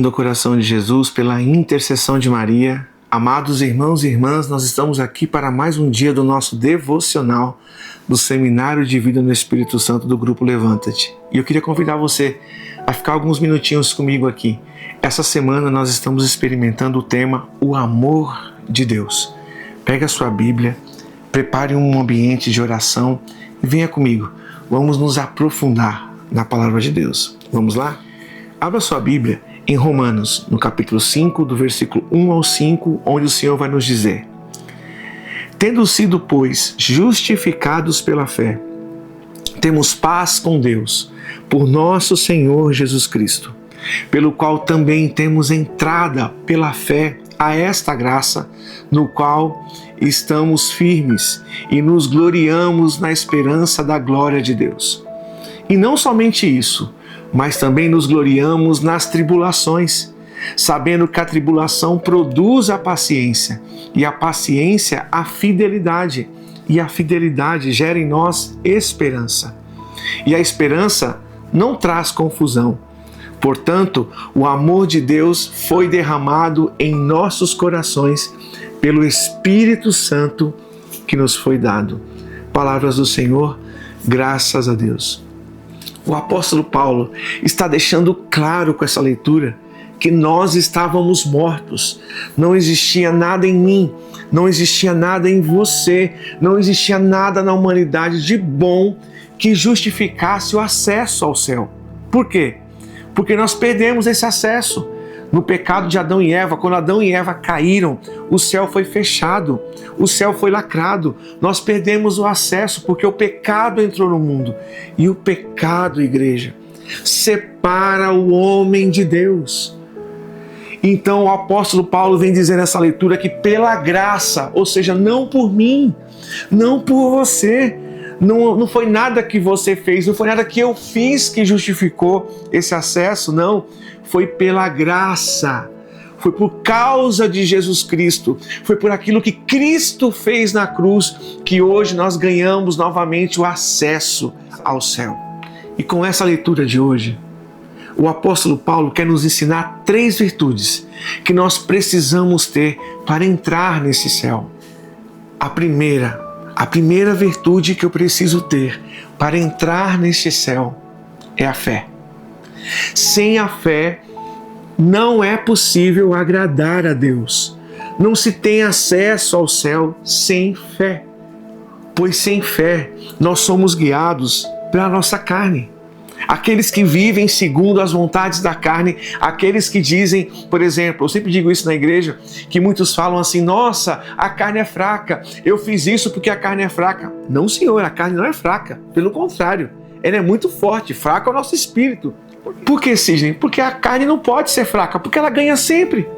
do coração de Jesus, pela intercessão de Maria, amados irmãos e irmãs, nós estamos aqui para mais um dia do nosso devocional do Seminário de Vida no Espírito Santo do Grupo Levanta-te. E eu queria convidar você a ficar alguns minutinhos comigo aqui. Essa semana nós estamos experimentando o tema O Amor de Deus. Pega a sua Bíblia, prepare um ambiente de oração e venha comigo. Vamos nos aprofundar na Palavra de Deus. Vamos lá? Abra sua Bíblia em Romanos, no capítulo 5, do versículo 1 ao 5, onde o Senhor vai nos dizer: Tendo sido, pois, justificados pela fé, temos paz com Deus, por nosso Senhor Jesus Cristo, pelo qual também temos entrada pela fé a esta graça, no qual estamos firmes e nos gloriamos na esperança da glória de Deus. E não somente isso, mas também nos gloriamos nas tribulações, sabendo que a tribulação produz a paciência, e a paciência a fidelidade, e a fidelidade gera em nós esperança. E a esperança não traz confusão. Portanto, o amor de Deus foi derramado em nossos corações pelo Espírito Santo que nos foi dado. Palavras do Senhor, graças a Deus. O apóstolo Paulo está deixando claro com essa leitura que nós estávamos mortos. Não existia nada em mim, não existia nada em você, não existia nada na humanidade de bom que justificasse o acesso ao céu. Por quê? Porque nós perdemos esse acesso. No pecado de Adão e Eva, quando Adão e Eva caíram, o céu foi fechado, o céu foi lacrado. Nós perdemos o acesso porque o pecado entrou no mundo. E o pecado, igreja, separa o homem de Deus. Então o apóstolo Paulo vem dizer nessa leitura que pela graça, ou seja, não por mim, não por você, não foi nada que você fez, não foi nada que eu fiz que justificou esse acesso, não. Foi pela graça, foi por causa de Jesus Cristo, foi por aquilo que Cristo fez na cruz que hoje nós ganhamos novamente o acesso ao céu. E com essa leitura de hoje, o apóstolo Paulo quer nos ensinar 3 virtudes que nós precisamos ter para entrar nesse céu. A primeira virtude que eu preciso ter para entrar neste céu é a fé. Sem a fé, não é possível agradar a Deus. Não se tem acesso ao céu sem fé. Pois sem fé, nós somos guiados pela nossa carne. Aqueles que vivem segundo as vontades da carne, aqueles que dizem, por exemplo, eu sempre digo isso na igreja, que muitos falam assim: nossa, a carne é fraca, eu fiz isso porque a carne é fraca. Não, senhor, a carne não é fraca, pelo contrário, ela é muito forte, fraco é o nosso espírito. Por que, Sidney? Porque a carne não pode ser fraca, porque ela ganha sempre.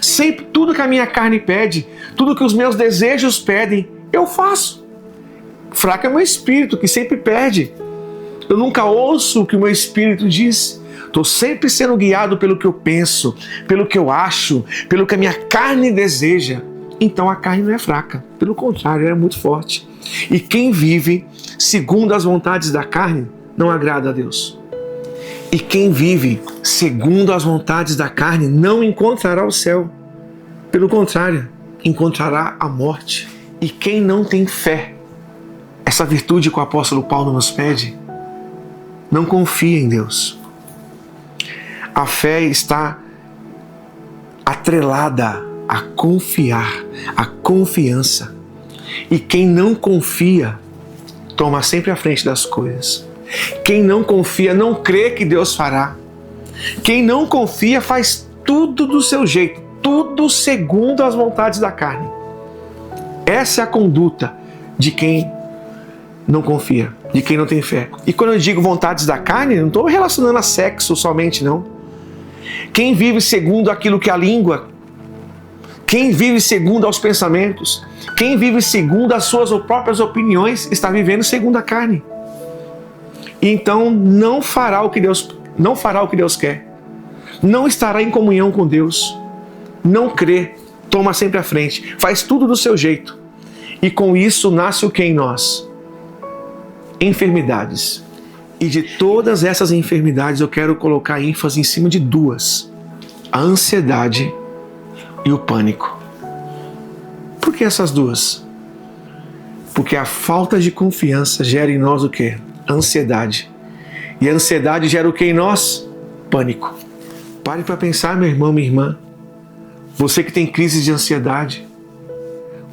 Sempre, tudo que a minha carne pede, tudo que os meus desejos pedem, eu faço. Fraco é o meu espírito, que sempre pede. Eu nunca ouço o que o meu espírito diz. Estou sempre sendo guiado pelo que eu penso, pelo que eu acho, pelo que a minha carne deseja. Então a carne não é fraca, pelo contrário, ela é muito forte. E quem vive segundo as vontades da carne não agrada a Deus. E quem vive segundo as vontades da carne não encontrará o céu. Pelo contrário, encontrará a morte. E quem não tem fé, essa virtude que o apóstolo Paulo nos pede, não confia em Deus. A fé está atrelada a confiar, a confiança. E quem não confia, toma sempre a frente das coisas. Quem não confia não crê que Deus fará. Quem não confia faz tudo do seu jeito, tudo segundo as vontades da carne. Essa é a conduta de quem não confia, de quem não tem fé. E quando eu digo vontades da carne, não estou relacionando a sexo somente, não. Quem vive segundo aquilo que a língua, quem vive segundo aos pensamentos, quem vive segundo as suas próprias opiniões, está vivendo segundo a carne. Então não fará o que Deus quer. Não estará em comunhão com Deus. Não crê, toma sempre a frente, faz tudo do seu jeito. E com isso nasce o que em nós? Enfermidades. E de todas essas enfermidades eu quero colocar ênfase em cima de 2. a ansiedade e o pânico. Por que essas duas? Porque a falta de confiança gera em nós o quê? Ansiedade. E a ansiedade gera o que em nós? Pânico. Pare para pensar, meu irmão, minha irmã. Você que tem crise de ansiedade.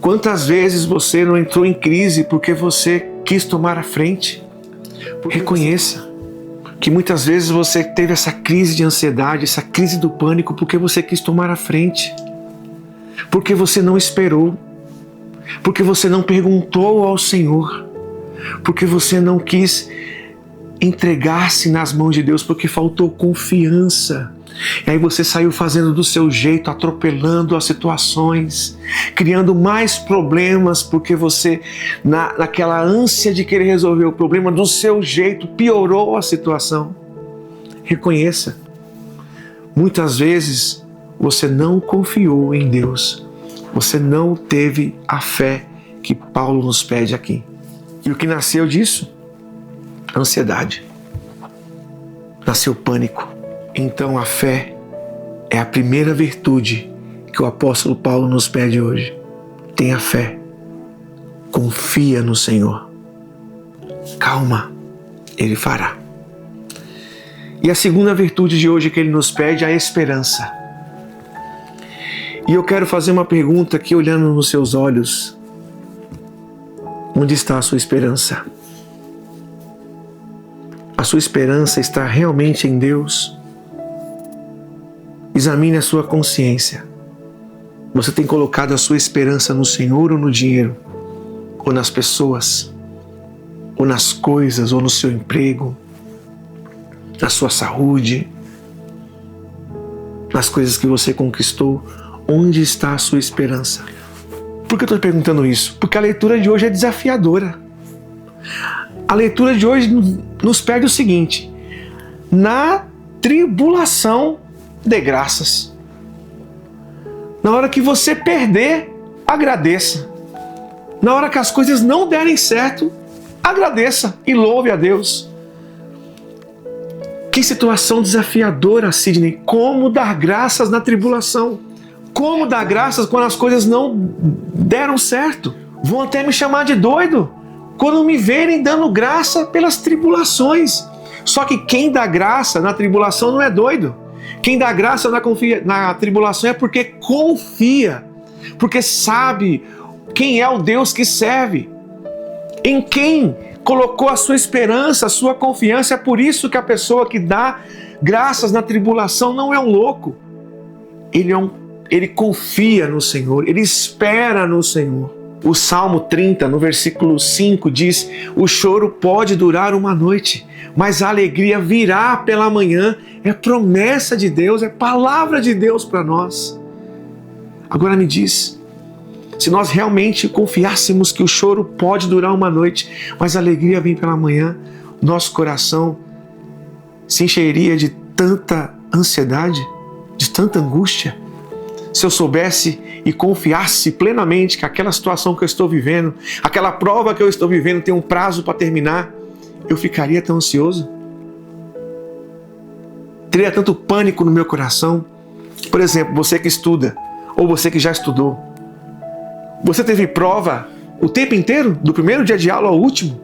Quantas vezes você não entrou em crise porque você quis tomar a frente? Reconheça que muitas vezes você teve essa crise de ansiedade, essa crise do pânico porque você quis tomar a frente. Porque você não esperou. Porque você não perguntou ao Senhor. Porque você não quis entregar-se nas mãos de Deus, porque faltou confiança. E aí você saiu fazendo do seu jeito, atropelando as situações, criando mais problemas, porque você, naquela ânsia de querer resolver o problema do seu jeito, piorou a situação. Reconheça. Muitas vezes você não confiou em Deus. Você não teve a fé que Paulo nos pede aqui. E o que nasceu disso? Ansiedade. Nasceu pânico. Então a fé é a primeira virtude que o apóstolo Paulo nos pede hoje. Tenha fé. Confia no Senhor. Calma, Ele fará. E a segunda virtude de hoje que Ele nos pede é a esperança. E eu quero fazer uma pergunta aqui olhando nos seus olhos. Onde está a sua esperança? A sua esperança está realmente em Deus? Examine a sua consciência. Você tem colocado a sua esperança no Senhor ou no dinheiro? Ou nas pessoas? Ou nas coisas? Ou no seu emprego? Na sua saúde? Nas coisas que você conquistou? Onde está a sua esperança? Por que eu estou perguntando isso? Porque a leitura de hoje é desafiadora. A leitura de hoje nos pede o seguinte: na tribulação, dê graças. Na hora que você perder, agradeça. Na hora que as coisas não derem certo, agradeça e louve a Deus. Que situação desafiadora, Sidney. Como dar graças na tribulação? Como dar graças quando as coisas não deram certo? Vão até me chamar de doido quando me verem dando graça pelas tribulações. Só que quem dá graça na tribulação não é doido. Quem dá graça na tribulação é porque confia, porque sabe quem é o Deus que serve, em quem colocou a sua esperança, a sua confiança. É por isso que a pessoa que dá graças na tribulação não é um louco. Ele confia no Senhor, ele espera no Senhor. O Salmo 30, no versículo 5, diz: o choro pode durar uma noite, mas a alegria virá pela manhã. É promessa de Deus, é palavra de Deus para nós. Agora me diz, se nós realmente confiássemos que o choro pode durar uma noite, mas a alegria vem pela manhã, nosso coração se encheria de tanta ansiedade, de tanta angústia? Se eu soubesse e confiasse plenamente que aquela situação que eu estou vivendo, aquela prova que eu estou vivendo tem um prazo para terminar, eu ficaria tão ansioso? Teria tanto pânico no meu coração? Por exemplo, você que estuda, ou você que já estudou, você teve prova o tempo inteiro, do primeiro dia de aula ao último?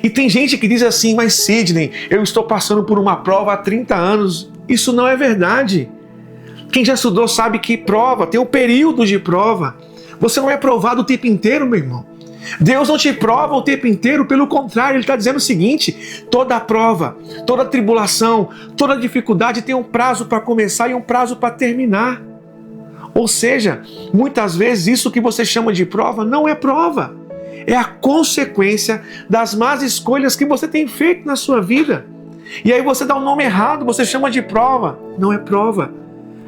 E tem gente que diz assim: mas Sidney, eu estou passando por uma prova há 30 anos. Isso não é verdade. Quem já estudou sabe que prova, tem um período de prova. Você não é provado o tempo inteiro, meu irmão. Deus não te prova o tempo inteiro, pelo contrário, Ele está dizendo o seguinte: toda prova, toda tribulação, toda dificuldade tem um prazo para começar e um prazo para terminar. Ou seja, muitas vezes isso que você chama de prova não é prova. É a consequência das más escolhas que você tem feito na sua vida. E aí você dá um nome errado, você chama de prova. Não é prova.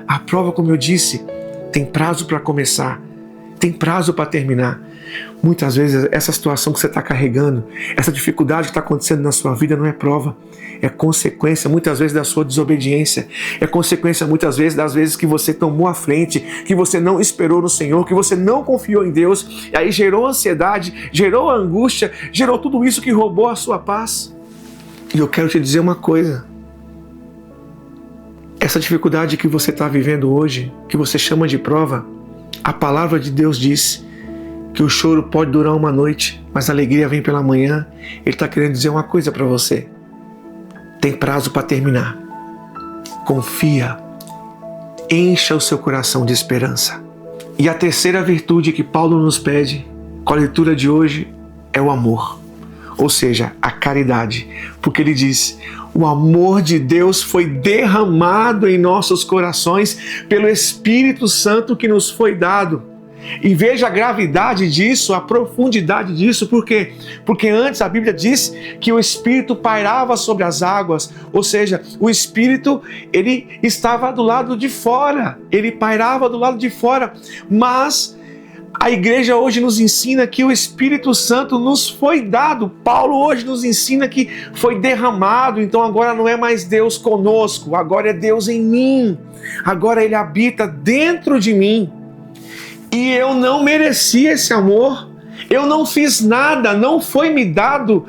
A prova, como eu disse, tem prazo para começar, tem prazo para terminar. Muitas vezes essa situação que você está carregando, essa dificuldade que está acontecendo na sua vida não é prova. É consequência muitas vezes da sua desobediência. É consequência muitas vezes das vezes que você tomou a frente, que você não esperou no Senhor, que você não confiou em Deus. E aí gerou ansiedade, gerou angústia, gerou tudo isso que roubou a sua paz. E eu quero te dizer uma coisa. Essa dificuldade que você está vivendo hoje, que você chama de prova, a palavra de Deus diz que o choro pode durar uma noite, mas a alegria vem pela manhã. Ele está querendo dizer uma coisa para você. Tem prazo para terminar. Confia. Encha o seu coração de esperança. E a terceira virtude que Paulo nos pede, com a leitura de hoje, é o amor. Ou seja, a caridade. Porque ele diz: o amor de Deus foi derramado em nossos corações pelo Espírito Santo que nos foi dado. E veja a gravidade disso, a profundidade disso. Por quê? Porque antes a Bíblia diz que o Espírito pairava sobre as águas, ou seja, o Espírito, ele estava do lado de fora, ele pairava do lado de fora, mas a igreja hoje nos ensina que o Espírito Santo nos foi dado. Paulo hoje nos ensina que foi derramado, então agora não é mais Deus conosco, agora é Deus em mim, agora Ele habita dentro de mim. E eu não merecia esse amor, eu não fiz nada, não foi me dado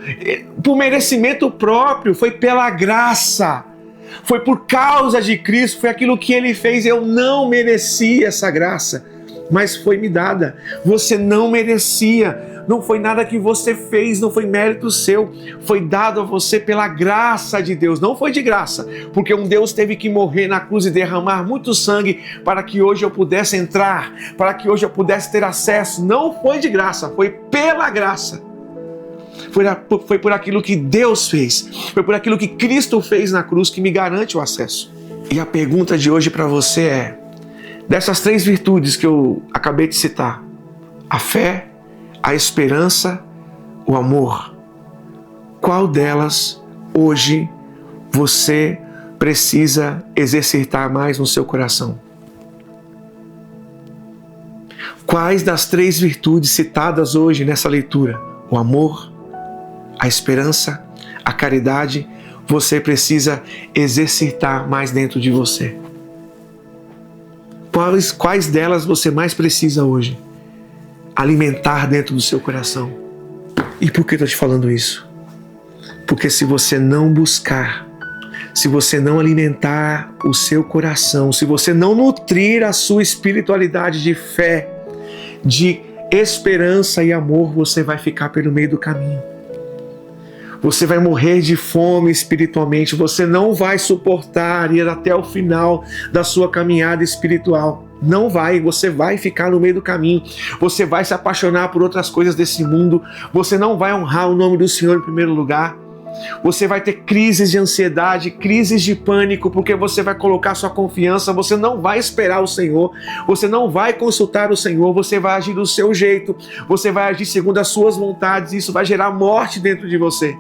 por merecimento próprio, foi pela graça, foi por causa de Cristo, foi aquilo que Ele fez. Eu não merecia essa graça, mas foi me dada. Você não merecia, não foi nada que você fez, não foi mérito seu, foi dado a você pela graça de Deus. Não foi de graça, porque um Deus teve que morrer na cruz e derramar muito sangue para que hoje eu pudesse entrar, para que hoje eu pudesse ter acesso. Não foi de graça, foi pela graça. Foi por aquilo que Deus fez, foi por aquilo que Cristo fez na cruz que me garante o acesso. E a pergunta de hoje para você é: dessas três virtudes que eu acabei de citar, a fé, a esperança, o amor, qual delas hoje você precisa exercitar mais no seu coração? Quais das três virtudes citadas hoje nessa leitura, o amor, a esperança, a caridade, você precisa exercitar mais dentro de você? Quais delas você mais precisa hoje alimentar dentro do seu coração? E por que eu estou te falando isso? Porque se você não buscar, se você não alimentar o seu coração, se você não nutrir a sua espiritualidade de fé, de esperança e amor, você vai ficar pelo meio do caminho. Você vai morrer de fome espiritualmente, você não vai suportar ir até o final da sua caminhada espiritual. Não vai, você vai ficar no meio do caminho, você vai se apaixonar por outras coisas desse mundo, você não vai honrar o nome do Senhor em primeiro lugar, você vai ter crises de ansiedade, crises de pânico, porque você vai colocar sua confiança, você não vai esperar o Senhor, você não vai consultar o Senhor, você vai agir do seu jeito, você vai agir segundo as suas vontades, e isso vai gerar morte dentro de você.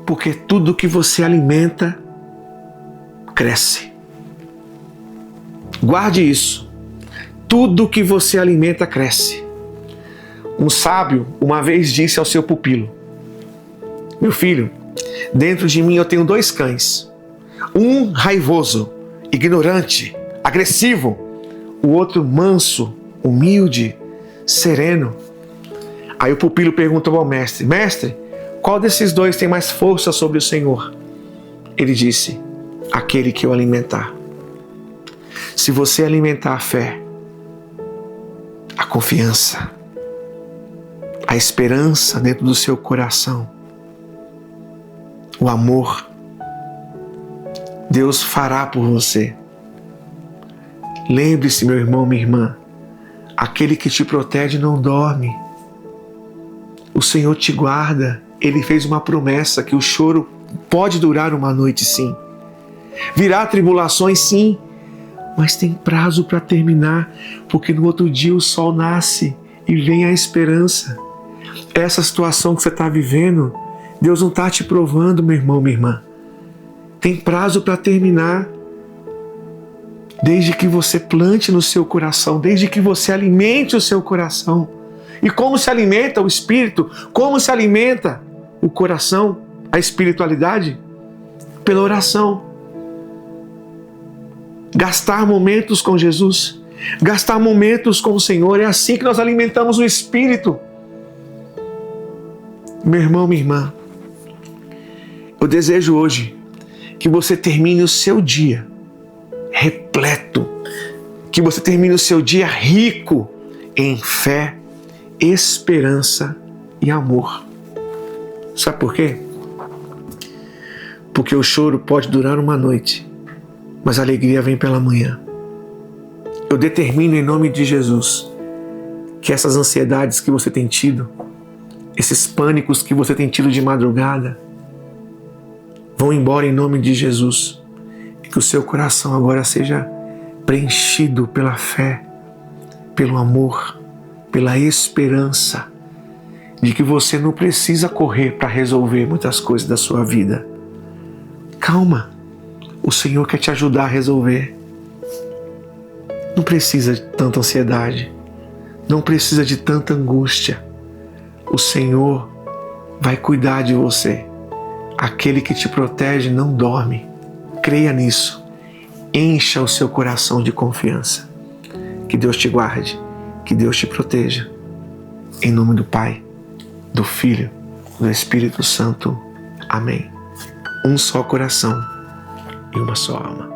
Porque tudo que você alimenta, cresce. Guarde isso. Tudo que você alimenta, cresce. Um sábio uma vez disse ao seu pupilo: meu filho, dentro de mim eu tenho dois cães. Um raivoso, ignorante, agressivo. O outro manso, humilde, sereno. Aí o pupilo perguntou ao mestre: mestre, qual desses dois tem mais força sobre o Senhor? Ele disse: aquele que eu alimentar. Se você alimentar a fé, a confiança, a esperança dentro do seu coração, o amor, Deus fará por você. Lembre-se, meu irmão, minha irmã, aquele que te protege não dorme. O Senhor te guarda. Ele fez uma promessa que o choro pode durar uma noite, sim. Virá tribulações, sim, mas tem prazo para terminar, porque no outro dia o sol nasce e vem a esperança. Essa situação que você está vivendo, Deus não está te provando, meu irmão, minha irmã. Tem prazo para terminar. Desde que você plante no seu coração, desde que você alimente o seu coração. E como se alimenta o espírito? Como se alimenta o coração, a espiritualidade? Pela oração. Gastar momentos com Jesus, gastar momentos com o Senhor, é assim que nós alimentamos o espírito. Meu irmão, minha irmã, eu desejo hoje que você termine o seu dia repleto. Que você termine o seu dia rico em fé, esperança e amor. Sabe por quê? Porque o choro pode durar uma noite, mas a alegria vem pela manhã. Eu determino em nome de Jesus que essas ansiedades que você tem tido, esses pânicos que você tem tido de madrugada, vão embora em nome de Jesus. E que o seu coração agora seja preenchido pela fé, pelo amor, pela esperança de que você não precisa correr para resolver muitas coisas da sua vida. Calma, o Senhor quer te ajudar a resolver. Não precisa de tanta ansiedade, não precisa de tanta angústia. O Senhor vai cuidar de você. Aquele que te protege não dorme. Creia nisso. Encha o seu coração de confiança. Que Deus te guarde, que Deus te proteja. Em nome do Pai, do Filho, do Espírito Santo. Amém. Um só coração e uma só alma.